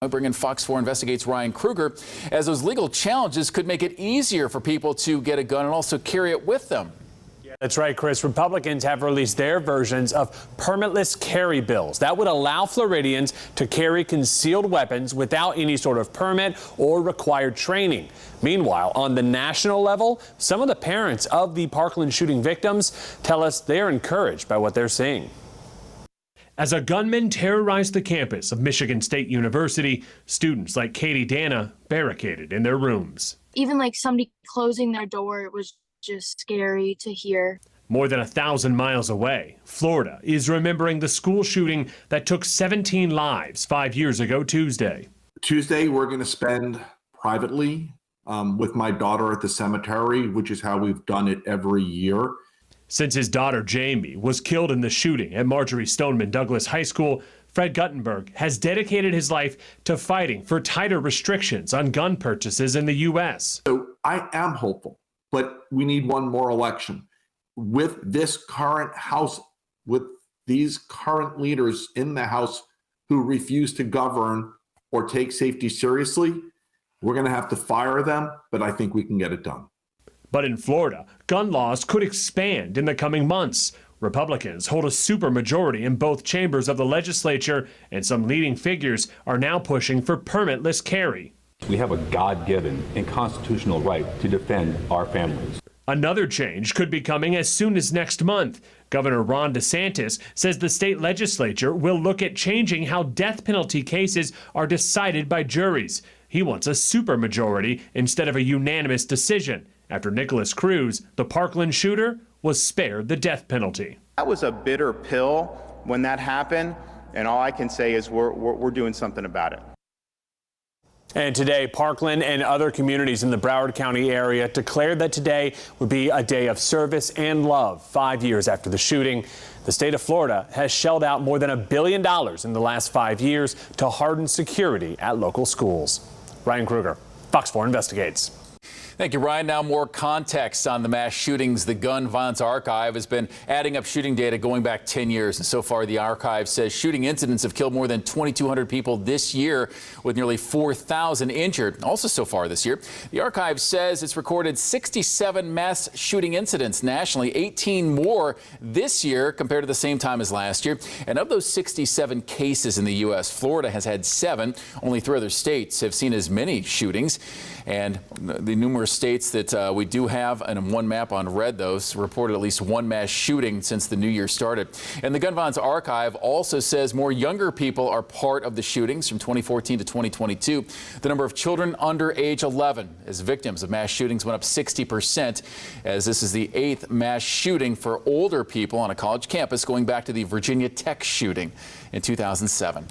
I bring in Fox 4 Investigates Ryan Kruger, as those legal challenges could make it easier for people to get a gun and also carry it with them. That's right, Chris. Republicans have released their versions of permitless carry bills that would allow Floridians to carry concealed weapons without any sort of permit or required training. Meanwhile, on the national level, some of the parents of the Parkland shooting victims tell us they're encouraged by what they're seeing. As a gunman terrorized the campus of Michigan State University, students like Katie Dana barricaded in their rooms. Even like somebody closing their door, it was just scary to hear. More than 1,000 miles away, Florida is remembering the school shooting that took 17 lives 5 years ago Tuesday. Tuesday, we're going to spend privately with my daughter at the cemetery, which is how we've done it every year. Since his daughter Jamie was killed in the shooting at Marjorie Stoneman Douglas High School, Fred Guttenberg has dedicated his life to fighting for tighter restrictions on gun purchases in the U.S. So I am hopeful, but we need one more election. With this current House, with these current leaders in the House who refuse to govern or take safety seriously, we're going to have to fire them, but I think we can get it done. But in Florida, gun laws could expand in the coming months. Republicans hold a supermajority in both chambers of the legislature, and some leading figures are now pushing for permitless carry. We have a God-given and constitutional right to defend our families. Another change could be coming as soon as next month. Governor Ron DeSantis says the state legislature will look at changing how death penalty cases are decided by juries. He wants a supermajority instead of a unanimous decision, after Nicholas Cruz, the Parkland shooter, was spared the death penalty. That was a bitter pill when that happened, and all I can say is we're doing something about it. And today, Parkland and other communities in the Broward County area declared that today would be a day of service and love 5 years after the shooting. The state of Florida has shelled out more than $1 billion in the last 5 years to harden security at local schools. Ryan Kruger, Fox 4 Investigates. Thank you, Ryan. Now more context on the mass shootings. The Gun Violence Archive has been adding up shooting data going back 10 years. And so far, the archive says shooting incidents have killed more than 2,200 people this year, with nearly 4,000 injured. Also so far this year, the archive says it's recorded 67 mass shooting incidents nationally, 18 more this year compared to the same time as last year. And of those 67 cases in the U.S., Florida has had 7. Only 3 other states have seen as many shootings. And the numerous states that we do have, and in one map on red, those reported at least one mass shooting since the new year started. And the Gun Violence Archive also says more younger people are part of the shootings from 2014 to 2022. The number of children under age 11 as victims of mass shootings went up 60%, as this is the 8th mass shooting for older people on a college campus, going back to the Virginia Tech shooting in 2007.